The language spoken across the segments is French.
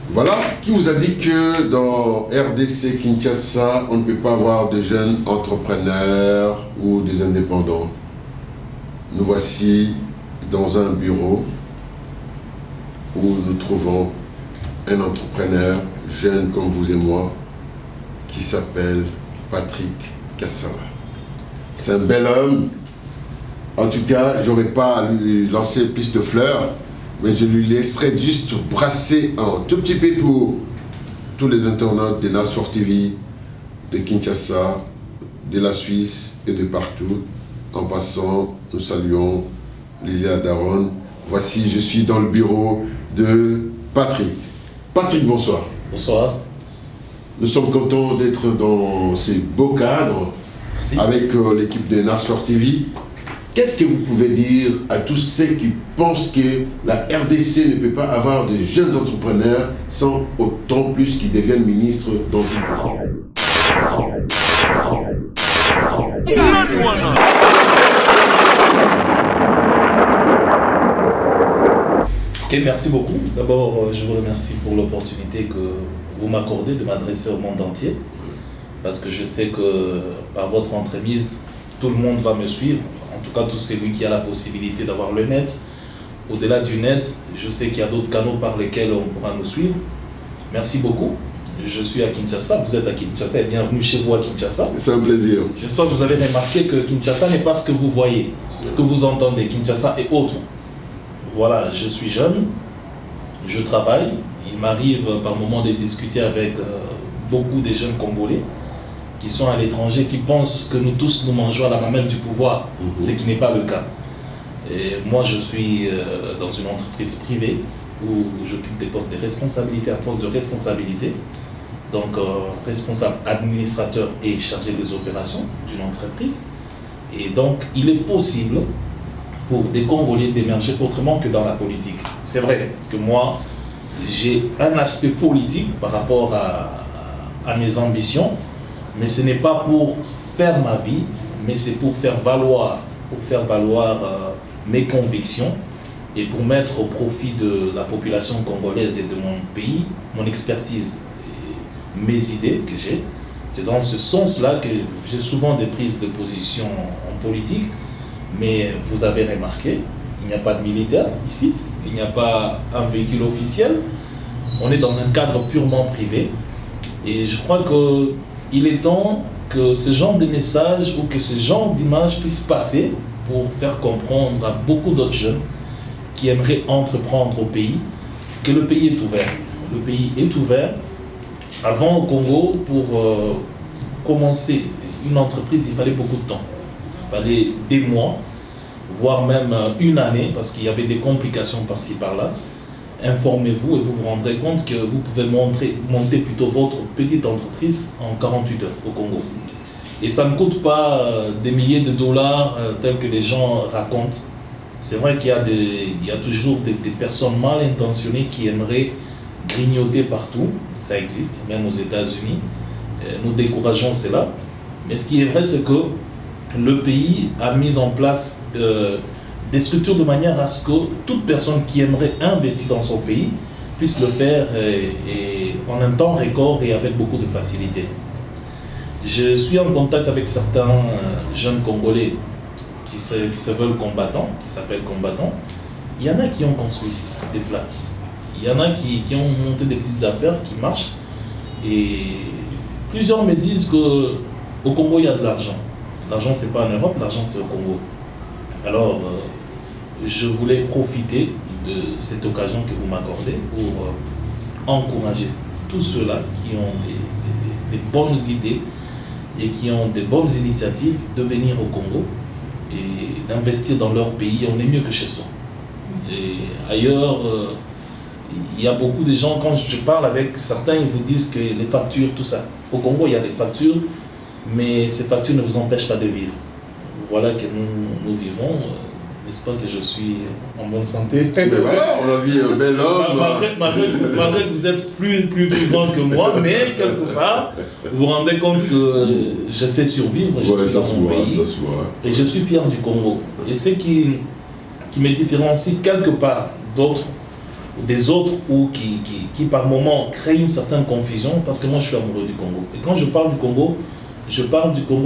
Voilà, qui vous a dit que dans RDC Kinshasa, on ne peut pas avoir de jeunes entrepreneurs ou des indépendants? Nous voici dans un bureau où nous trouvons un entrepreneur jeune comme vous et moi qui s'appelle Patrick Kassala. C'est un bel homme. En tout cas, je n'aurais pas à lui lancer plus de fleurs, mais je lui laisserai juste brasser un tout petit peu pour tous les internautes de Nasport TV, de Kinshasa, de la Suisse et de partout. En passant, nous saluons Lilia Daron. Voici, je suis dans le bureau de Patrick. Patrick, bonsoir. Bonsoir. Nous sommes contents d'être dans ces beaux cadres. Merci. Avec l'équipe de Nasport TV. Qu'est-ce que vous pouvez dire à tous ceux qui pensent que la RDC ne peut pas avoir de jeunes entrepreneurs sans autant plus qu'ils deviennent ministres dans le Ok, merci beaucoup. D'abord, je vous remercie pour l'opportunité que vous m'accordez de m'adresser au monde entier. Parce que je sais que par votre entremise, tout le monde va me suivre. En tout cas, tout celui qui a la possibilité d'avoir le net. Au-delà du net, je sais qu'il y a d'autres canaux par lesquels on pourra nous suivre. Merci beaucoup. Je suis à Kinshasa, vous êtes à Kinshasa et bienvenue chez vous à Kinshasa. C'est un plaisir. J'espère que vous avez remarqué que Kinshasa n'est pas ce que vous voyez, ce que vous entendez. Kinshasa est autre. Voilà, je suis jeune, je travaille. Il m'arrive par moments de discuter avec beaucoup de jeunes Congolais qui sont à l'étranger, qui pensent que nous tous nous mangeons à la mamelle du pouvoir, ce qui n'est pas le cas. Et moi, je suis dans une entreprise privée où j'occupe des postes de responsabilité, un poste de responsabilité, donc responsable administrateur et chargé des opérations d'une entreprise. Et donc, il est possible pour des Congolais d'émerger autrement que dans la politique. C'est vrai que moi, j'ai un aspect politique par rapport à mes ambitions, mais ce n'est pas pour faire ma vie, mais c'est pour faire valoir mes convictions et pour mettre au profit de la population congolaise et de mon pays, mon expertise, et mes idées que j'ai. C'est dans ce sens-là que j'ai souvent des prises de position en politique, mais vous avez remarqué, il n'y a pas de militaire ici, il n'y a pas un véhicule officiel, on est dans un cadre purement privé et je crois qu'il est temps que ce genre de messages ou que ce genre d'images puisse passer pour faire comprendre à beaucoup d'autres jeunes qui aimeraient entreprendre au pays que le pays est ouvert. Le pays est ouvert. Avant, au Congo, pour commencer une entreprise, il fallait beaucoup de temps. Il fallait des mois, voire même une année, parce qu'il y avait des complications par-ci par-là. Informez-vous et vous vous rendrez compte que vous pouvez monter plutôt votre petite entreprise en 48 heures au Congo. Et ça ne coûte pas des milliers de dollars tels que les gens racontent. C'est vrai qu'il y a toujours des personnes mal intentionnées qui aimeraient grignoter partout. Ça existe, même aux États-Unis. Nous décourageons cela. Mais ce qui est vrai, c'est que le pays a mis en place des structures de manière à ce que toute personne qui aimerait investir dans son pays puisse le faire et en un temps record et avec beaucoup de facilité. Je suis en contact avec certains jeunes Congolais qui se veulent combattants, qui s'appellent combattants. Il y en a qui ont construit des flats. Il y en a qui ont monté des petites affaires qui marchent. Et plusieurs me disent qu'au Congo, il y a de l'argent. L'argent, ce n'est pas en Europe, l'argent, c'est au Congo. Alors, je voulais profiter de cette occasion que vous m'accordez pour encourager tous ceux-là qui ont des bonnes idées et qui ont des bonnes initiatives de venir au Congo et d'investir dans leur pays. On est mieux que chez soi. Et ailleurs, il y a beaucoup de gens, quand je parle avec certains, ils vous disent que les factures, tout ça. Au Congo, il y a des factures, mais ces factures ne vous empêchent pas de vivre. Voilà que nous vivons n'est-ce pas que je suis en bonne santé? Mais voilà, on a vu un bel homme. Malgré que vous êtes plus grand que moi, mais quelque part, vous vous rendez compte que je sais survivre, je suis dans mon pays. Et je suis fier du Congo. Et ce qui me différencie quelque part des autres ou qui par moments créent une certaine confusion, parce que moi je suis amoureux du Congo. Et quand je parle du Congo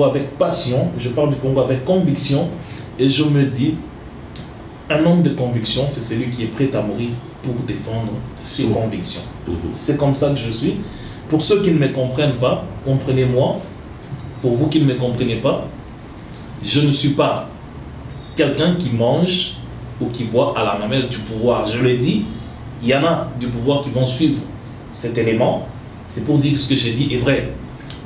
avec passion, je parle du Congo avec conviction, et je me dis, un homme de conviction, c'est celui qui est prêt à mourir pour défendre ses convictions. C'est comme ça que je suis. Pour ceux qui ne me comprennent pas, comprenez-moi. Pour vous qui ne me comprenez pas, je ne suis pas quelqu'un qui mange ou qui boit à la mamelle du pouvoir. Je le dis, il y en a du pouvoir qui vont suivre cet élément. C'est pour dire que ce que j'ai dit est vrai.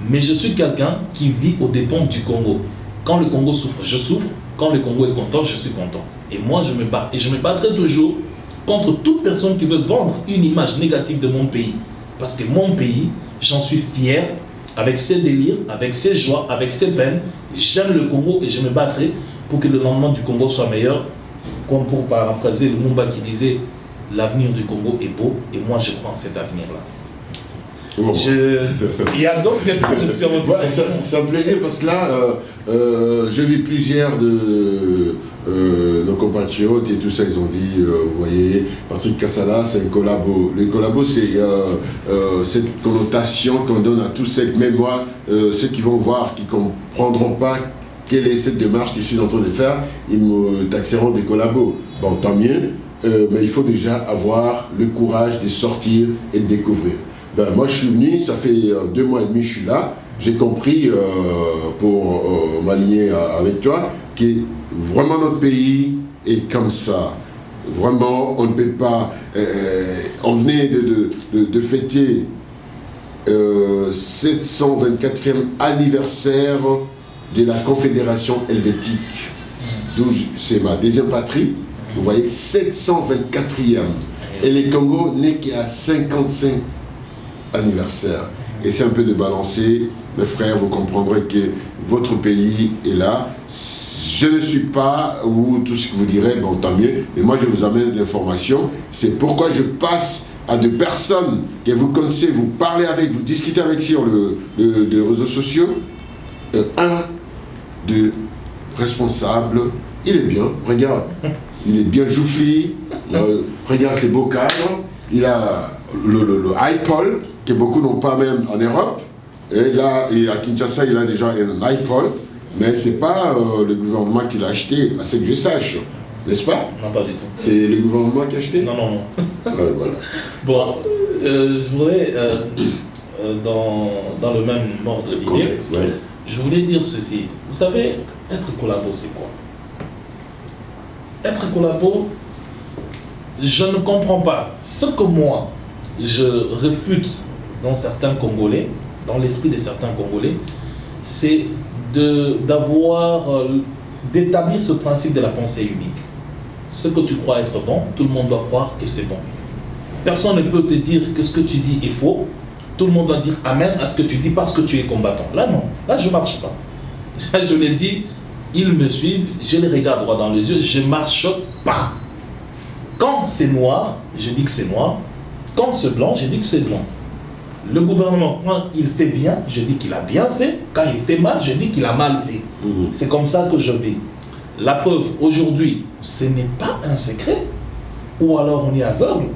Mais je suis quelqu'un qui vit aux dépens du Congo. Quand le Congo souffre, je souffre. Quand le Congo est content, je suis content. Et moi, je me bats. Et je me battrai toujours contre toute personne qui veut vendre une image négative de mon pays. Parce que mon pays, j'en suis fier, avec ses délires, avec ses joies, avec ses peines. J'aime le Congo et je me battrai pour que le lendemain du Congo soit meilleur. Comme pour paraphraser Lumumba qui disait « L'avenir du Congo est beau et moi je crois en cet avenir-là ». Bon. Il y a d'autres questions que je suis en train de c'est un plaisir parce que là, j'ai vu plusieurs de nos compatriotes et tout ça, ils ont dit, vous voyez, Patrick Kassala, c'est un collabo. Le collabo, c'est cette connotation qu'on donne à tous ceux, même moi, ceux qui vont voir, qui ne comprendront pas quelle est cette démarche que je suis en train de faire, ils me taxeront des collabos. Bon, tant mieux, mais il faut déjà avoir le courage de sortir et de découvrir. Ben, moi, je suis venu, ça fait 2 mois et demi que je suis là. J'ai compris, pour m'aligner avec toi, que vraiment notre pays est comme ça. Vraiment, on ne peut pas... on venait de fêter 724e anniversaire de la Confédération helvétique. D'où c'est ma deuxième patrie. Vous voyez, 724e. Et le Congo n'est qu'à 55 anniversaire. Et c'est un peu de balancer, mes frères, vous comprendrez que votre pays est là. Je ne suis pas, ou tout ce que vous direz, bon tant mieux, mais moi je vous amène l'information. C'est pourquoi je passe à des personnes que vous connaissez, vous parlez avec, vous discutez avec sur les réseaux sociaux. Un de responsable, il est bien, regarde, il est bien jouffli, regarde ses beaux cadres, il a le iPod, que beaucoup n'ont pas même en Europe. Et là, à Kinshasa, il a déjà un iPod, mais ce n'est pas le gouvernement qui l'a acheté, à ce que je sache, n'est-ce pas? Non, pas du tout. C'est le gouvernement qui a acheté? Non. Voilà. Bon, je voudrais, dans le même ordre d'idée, je voulais dire ceci. Vous savez, être collabo, c'est quoi? Être collabo, je ne comprends pas. Ce que moi, je réfute dans certains Congolais, dans l'esprit de certains Congolais, c'est d'établir ce principe de la pensée unique. Ce que tu crois être bon, tout le monde doit croire que c'est bon. Personne ne peut te dire que ce que tu dis est faux. Tout le monde doit dire amen à ce que tu dis parce que tu es combattant. Là non, là je ne marche pas. Je l'ai dit, ils me suivent, je les regarde droit dans les yeux, je ne marche pas. Quand c'est noir, je dis que c'est noir. Quand c'est blanc, je dis que c'est blanc. Le gouvernement, quand il fait bien, je dis qu'il a bien fait. Quand il fait mal, je dis qu'il a mal fait. C'est comme ça que je vis. La preuve, aujourd'hui, ce n'est pas un secret. Ou alors on est aveugle.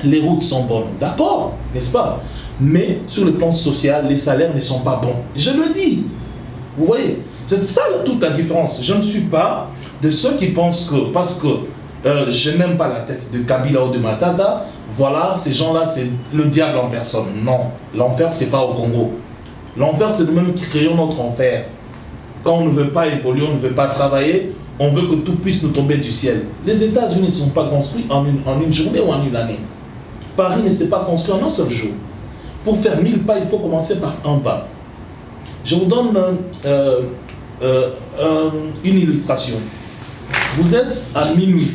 Les routes sont bonnes, d'accord, n'est-ce pas? Mais sur le plan social, les salaires ne sont pas bons. Je le dis. Vous voyez, c'est ça toute la différence. Je ne suis pas de ceux qui pensent que, parce que je n'aime pas la tête de Kabila ou de Matata, voilà, ces gens-là, c'est le diable en personne. Non, l'enfer, c'est pas au Congo. L'enfer, c'est nous-mêmes qui créons notre enfer. Quand on ne veut pas évoluer, on ne veut pas travailler, on veut que tout puisse nous tomber du ciel. Les États-Unis ne sont pas construits en une journée ou en une année. Paris ne s'est pas construit en un seul jour. Pour faire 1000 pas, il faut commencer par un pas. Je vous donne une illustration. Vous êtes à minuit.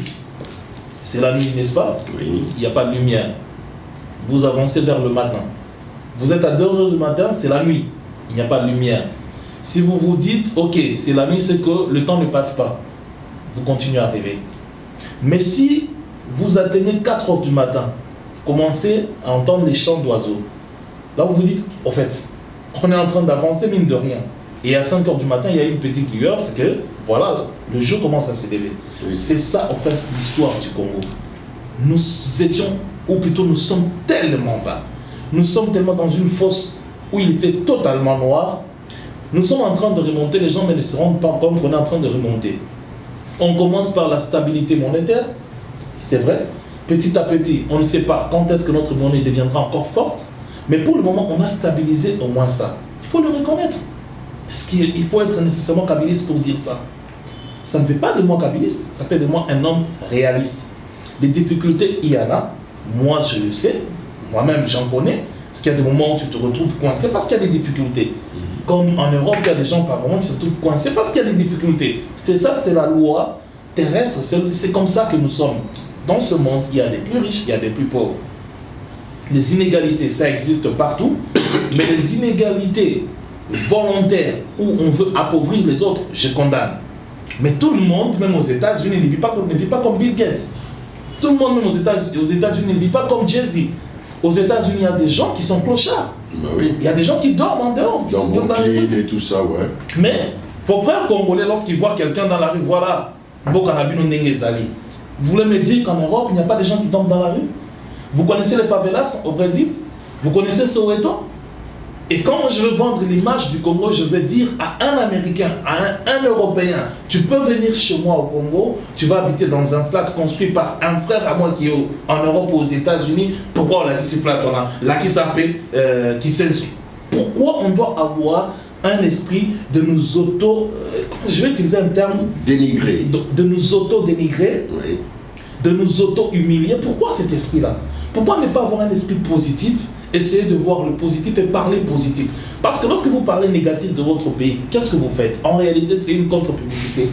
C'est la nuit, n'est-ce pas? Oui. Il n'y a pas de lumière. Vous avancez vers le matin. Vous êtes à 2 heures du matin, c'est la nuit. Il n'y a pas de lumière. Si vous vous dites, ok, c'est la nuit, c'est que le temps ne passe pas. vous continuez à rêver. Mais si vous atteignez 4 heures du matin, vous commencez à entendre les chants d'oiseaux, là vous vous dites, au fait, on est en train d'avancer mine de rien. Et à 5 heures du matin, il y a une petite lueur, c'est que, voilà, le jour commence à se lever. Oui. C'est ça, en fait, l'histoire du Congo. Nous étions, ou plutôt nous sommes tellement bas. Nous sommes tellement dans une fosse où il fait totalement noir. Nous sommes en train de remonter, les gens ne se rendent pas compte qu'on est en train de remonter. On commence par la stabilité monétaire, c'est vrai. Petit à petit, on ne sait pas quand est-ce que notre monnaie deviendra encore forte. Mais pour le moment, on a stabilisé au moins ça. Il faut le reconnaître. Est-ce qu'il faut être nécessairement kabiliste pour dire ça? Ça ne fait pas de moi kabiliste, ça fait de moi un homme réaliste. Les difficultés, il y en a. Moi, je le sais. Moi-même, j'en connais. Parce qu'il y a des moments où tu te retrouves coincé parce qu'il y a des difficultés. Comme en Europe, il y a des gens par moments qui se retrouvent coincés parce qu'il y a des difficultés. C'est ça, c'est la loi terrestre. C'est comme ça que nous sommes. Dans ce monde, il y a des plus riches, il y a des plus pauvres. Les inégalités, ça existe partout. Mais les inégalités volontaires où on veut appauvrir les autres, je condamne. Mais tout le monde, même aux États-Unis, ne vit pas comme Bill Gates. Tout le monde, même aux États-Unis, ne vit pas comme Jay-Z. Aux États-Unis, il y a des gens qui sont clochards. Bah oui. Il y a des gens qui dorment en dehors. Dans Brooklyn et tout ça, ouais. Mais, vos frères congolais, lorsqu'ils voient quelqu'un dans la rue, voilà, Bokanabino Nengezali. Vous voulez me dire qu'en Europe, il n'y a pas de gens qui dorment dans la rue? Vous connaissez les favelas au Brésil? Vous connaissez Soweto? Et quand moi je veux vendre l'image du Congo, je vais dire à un Américain, à un Européen, tu peux venir chez moi au Congo, tu vas habiter dans un flat construit par un frère à moi qui est en Europe ou aux États-Unis. Pourquoi on a dit ce flat? On a là qui s'appelle pourquoi on doit avoir un esprit de nous je vais utiliser un terme dénigrer, de nous auto-dénigrer, oui. De nous auto-humilier. Pourquoi cet esprit-là? Pourquoi ne pas avoir un esprit positif? Essayez de voir le positif et parler positif. Parce que lorsque vous parlez négatif de votre pays, qu'est-ce que vous faites? En réalité, c'est une contre-publicité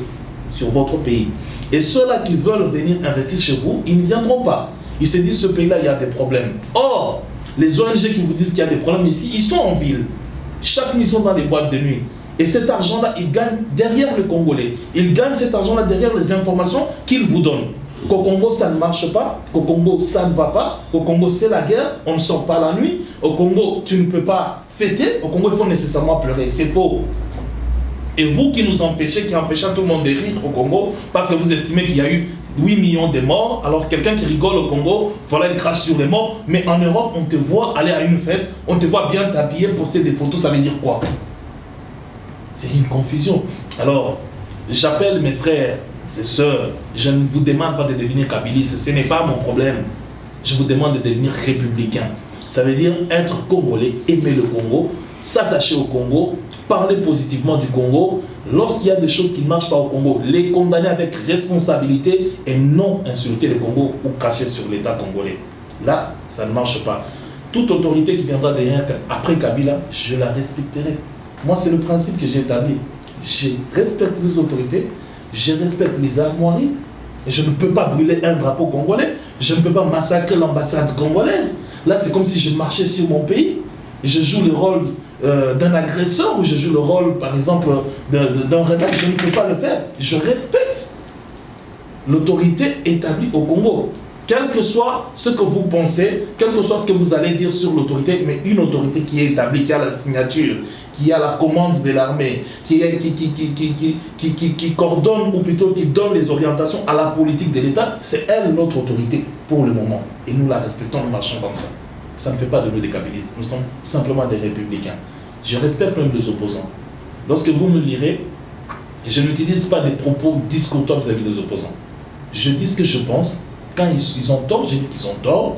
sur votre pays. Et ceux-là qui veulent venir investir chez vous, ils ne viendront pas. Ils se disent, ce pays-là, il y a des problèmes. Or, les ONG qui vous disent qu'il y a des problèmes ici, ils sont en ville. Chaque nuit, ils sont dans les boîtes de nuit. Et cet argent-là, ils gagnent derrière le Congolais. Ils gagnent cet argent-là derrière les informations qu'ils vous donnent. Qu'au Congo, ça ne marche pas. Qu'au Congo, ça ne va pas. Au Congo, c'est la guerre. On ne sort pas la nuit. Au Congo, tu ne peux pas fêter. Au Congo, il faut nécessairement pleurer. C'est faux. Et vous qui nous empêchez, qui empêchez tout le monde de rire au Congo, parce que vous estimez qu'il y a eu 8 millions de morts, alors quelqu'un qui rigole au Congo, voilà, il crache sur les morts. Mais en Europe, on te voit aller à une fête, on te voit bien t'habiller, poster des photos, ça veut dire quoi? C'est une confusion. Alors, j'appelle mes frères, ses sœurs, je ne vous demande pas de devenir kabiliste, ce n'est pas mon problème. Je vous demande de devenir républicain. Ça veut dire être congolais, aimer le Congo, s'attacher au Congo, parler positivement du Congo. Lorsqu'il y a des choses qui ne marchent pas au Congo, les condamner avec responsabilité et non insulter le Congo ou cracher sur l'État congolais. Là, ça ne marche pas. Toute autorité qui viendra derrière, après Kabila, je la respecterai. Moi, c'est le principe que j'ai établi. Je respecte les autorités, je respecte les armoiries. Je ne peux pas brûler un drapeau congolais, je ne peux pas massacrer l'ambassade congolaise. Là, c'est comme si je marchais sur mon pays. Je joue le rôle d'un agresseur ou je joue le rôle, par exemple, d'un rebelle. Je ne peux pas le faire. Je respecte l'autorité établie au Congo. Quel que soit ce que vous pensez, quel que soit ce que vous allez dire sur l'autorité, mais une autorité qui est établie, qui a la signature, qui a la commande de l'armée, qui coordonne ou plutôt qui donne les orientations à la politique de l'État, c'est elle notre autorité pour le moment. Et nous la respectons, nous marchons comme ça. Ça ne fait pas de nous des kabilistes, nous sommes simplement des républicains. Je respecte même les opposants. Lorsque vous me lirez, je n'utilise pas des propos discourtois vis-à-vis des opposants. Je dis ce que je pense. Quand ils ont tort, je dis qu'ils ont tort.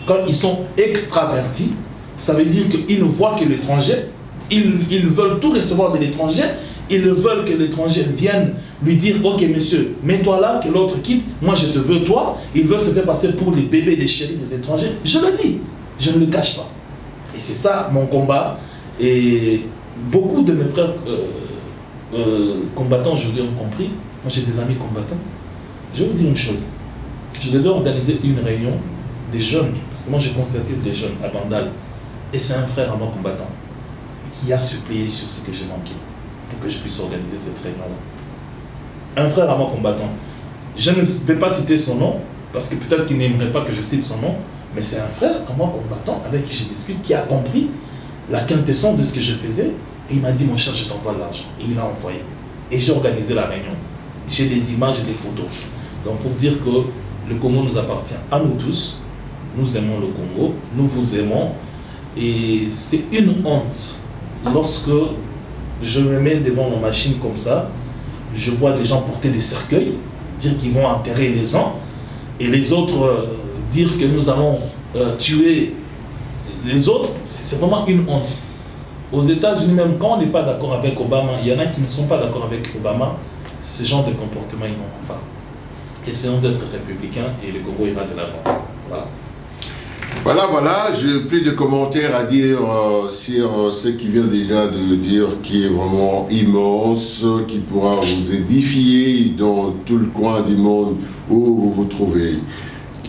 Quand ils sont extravertis, ça veut dire qu'ils ne voient que l'étranger. Ils veulent tout recevoir de l'étranger. Ils veulent que l'étranger vienne lui dire « Ok monsieur, mets-toi là, que l'autre quitte. Moi je te veux toi. » Ils veulent se faire passer pour les bébés des chéris des étrangers. Je le dis. Je ne le cache pas. Et c'est ça mon combat. Et beaucoup de mes frères combattants aujourd'hui ont compris. Moi j'ai des amis combattants. Je vais vous dire une chose. Je devais organiser une réunion des jeunes, parce que moi j'ai concerté des jeunes à Bandal. Et c'est un frère à moi combattant qui a suppléé sur ce que j'ai manqué pour que je puisse organiser cette réunion-là. un frère à moi combattant. Je ne vais pas citer son nom, parce que peut-être qu'il n'aimerait pas que je cite son nom, mais c'est un frère à moi combattant avec qui je discute, qui a compris la quintessence de ce que je faisais, et il m'a dit, mon cher, je t'envoie l'argent. Et il a envoyé. Et j'ai organisé la réunion. J'ai des images et des photos. Donc pour dire que le Congo nous appartient à nous tous, nous aimons le Congo, nous vous aimons, et c'est une honte lorsque je me mets devant ma machine comme ça, je vois des gens porter des cercueils, dire qu'ils vont enterrer les gens, et les autres dire que nous allons tuer les autres. C'est vraiment une honte. Aux États-Unis, même quand on n'est pas d'accord avec Obama, il y en a qui ne sont pas d'accord avec Obama, ce genre de comportement, ils n'en ont pas. Essayons d'être républicains et le Congo ira de l'avant. Voilà, j'ai plus de commentaires à dire sur ce qui vient déjà de dire, qui est vraiment immense, qui pourra vous édifier dans tout le coin du monde où vous vous trouvez.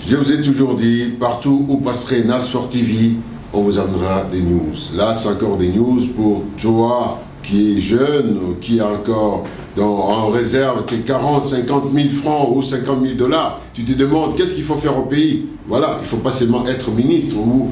Je vous ai toujours dit, partout où passerait NAS4 TV, on vous amènera des news. Là, c'est encore des news pour toi qui est jeune, qui a encore en réserve tes 40, 50 000 francs ou 50 000 dollars. Tu te demandes qu'est-ce qu'il faut faire au pays. Voilà, il ne faut pas seulement être ministre ou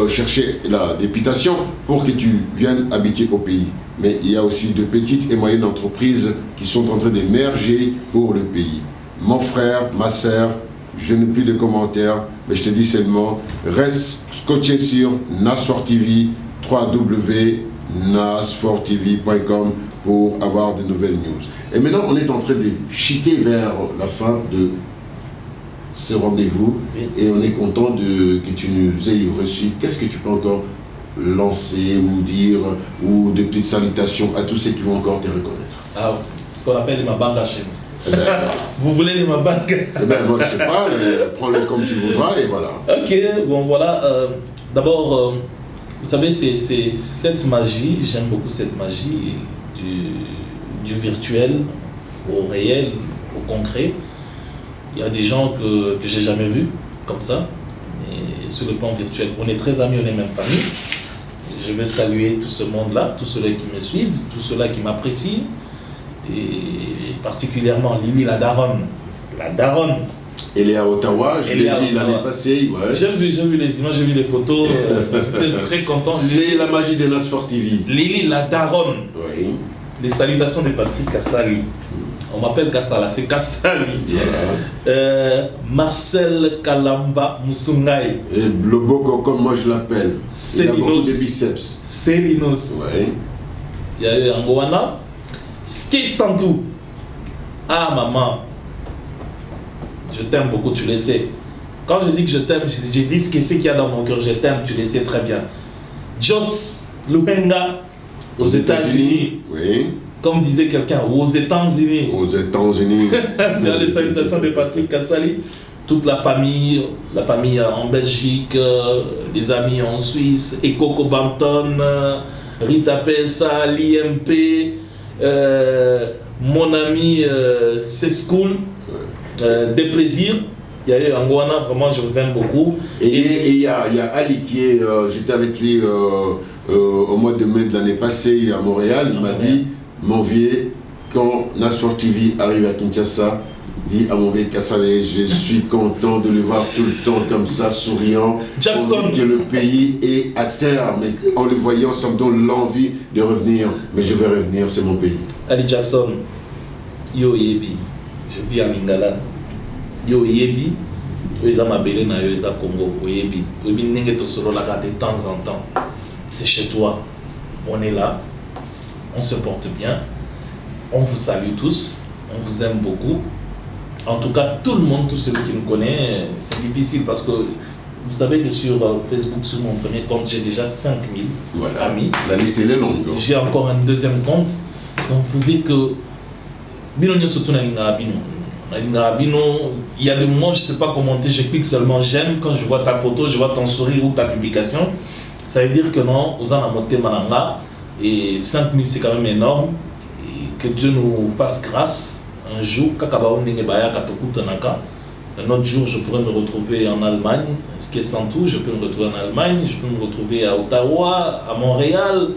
chercher la députation pour que tu viennes habiter au pays. Mais il y a aussi de petites et moyennes entreprises qui sont en train d'émerger pour le pays. Mon frère, ma sœur, je n'ai plus de commentaires, mais je te dis seulement, reste scotché sur NAS4 TV, www.nas4tv.com pour avoir de nouvelles news. Et maintenant, on est en train de chuter vers la fin de ce rendez-vous, et on est content que tu nous aies reçus. Qu'est-ce que tu peux encore lancer ou dire, ou de petites salutations à tous ceux qui vont encore te reconnaître? Ah, ce qu'on appelle les mabanga chez nous. Vous voulez les mabanga? Eh ben, moi je sais pas, prends-le comme tu voudras et voilà. Ok, bon voilà. D'abord, vous savez, c'est cette magie, j'aime beaucoup cette magie du virtuel au réel, au concret. Il y a des gens que j'ai jamais vus comme ça, mais sur le plan virtuel, on est très amis, on est même famille. Je veux saluer tout ce monde-là, tous ceux-là qui me suivent, tous ceux-là qui m'apprécient, et particulièrement Lili la daronne. La daronne. Elle est à Ottawa, je l'ai vu l'année passée. Ouais. J'ai vu les images, j'ai vu les photos, j'étais très content. C'est la magie de NAS4 TV. Lili la daronne. Oui. Les salutations de Patrick Kassali. On m'appelle Kassala, c'est Kassali. Yeah. Marcel Kalamba Moussoungaï. Et le Boko, comme moi je l'appelle. Il a beaucoup de biceps. Célinos. Oui. Il y a eu Angoana. Ski Santou. Ah maman, je t'aime beaucoup, tu le sais. Quand je dis que je t'aime, j'ai dit ce qu'il y a dans mon cœur, je t'aime, tu le sais très bien. Jos Luhenga, aux États-Unis. Oui. Comme disait quelqu'un, aux États-Unis. Aux États-Unis. Tu as les salutations de Patrick Kassali. Toute la famille en Belgique, les amis en Suisse, Ekoko Banton, Rita Pessa, l'IMP, mon ami C-School, des plaisirs. Il y a eu Angoana, vraiment je vous aime beaucoup. Et il y a Ali qui est, j'étais avec lui au mois de mai de l'année passée à Montréal, il m'a dit, mon vieux, quand NAS4 TV arrive à Kinshasa, dit à mon vieux Kassalé, je suis content de le voir tout le temps comme ça, souriant. Jackson. Que le pays est à terre, mais en le voyant, ça me donne l'envie de revenir. Mais je vais revenir, c'est mon pays. Ali Jackson, yo yebi, je dis à Lingala, yo yebi, yo eza mabele na yo eza Congo, yo yebi, yo yebi nenge to solo la de temps en temps. C'est chez toi, on est là, on se porte bien, on vous salue tous, on vous aime beaucoup. En tout cas, tout le monde, tous ceux qui me connaissent, c'est difficile parce que vous savez que sur Facebook, sur mon premier compte, j'ai déjà 5000 amis. La liste est longue. J'ai encore un deuxième compte. Donc, vous dites que surtout il y a des moments, je ne sais pas commenter, je clique seulement j'aime. Quand je vois ta photo, je vois ton sourire ou ta publication. Ça veut dire que non, aux Anamoté Mananga, et 5000 c'est quand même énorme. Et que Dieu nous fasse grâce. Un jour, un autre jour, je pourrais me retrouver en Allemagne, ce qui est sans tout, je peux me retrouver en Allemagne, je peux me retrouver à Ottawa, à Montréal,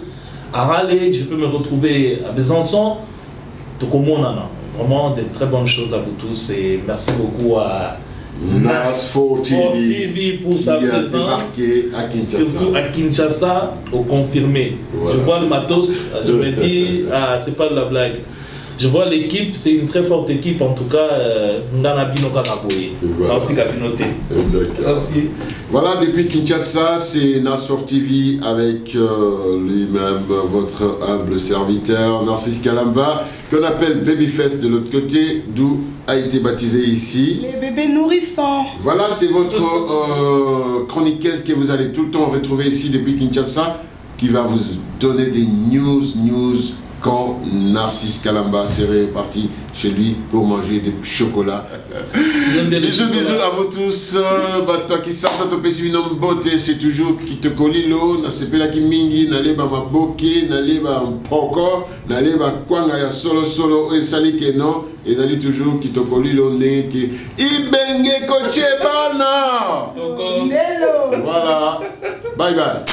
à Raleigh, je peux me retrouver à Besançon. Donc, Vraiment de très bonnes choses à vous tous et merci beaucoup à Nas4 TV pour sa présence, à Kinshasa. surtout à Kinshasa, au confirmé. Voilà. Je vois le matos, je me dis, ah, c'est pas de la blague. Je vois l'équipe, c'est une très forte équipe, en tout cas, Ngana Binoka Kaboye, Marti Kapinote. Merci. Voilà, depuis Kinshasa, c'est Nas4 TV avec lui-même, votre humble serviteur, Narcisse Kalamba, qu'on appelle Babyface de l'autre côté, d'où a été baptisé ici. Les bébés nourrissants. Voilà, c'est votre chroniqueuse que vous allez tout le temps retrouver ici depuis Kinshasa, qui va vous donner des news quand Narcisse Kalamba serait parti chez lui pour manger des chocolats. Bisous à vous tous. Toi qui ça te pesi nom beauté, c'est toujours qui te colilo, na sepela ki mingi, na leba maboke, na leba mpoko, na leba kwanga ya solo et sali que non, et ali toujours qui te colilo ne qui ibenge koche bana. Voilà. Bye bye.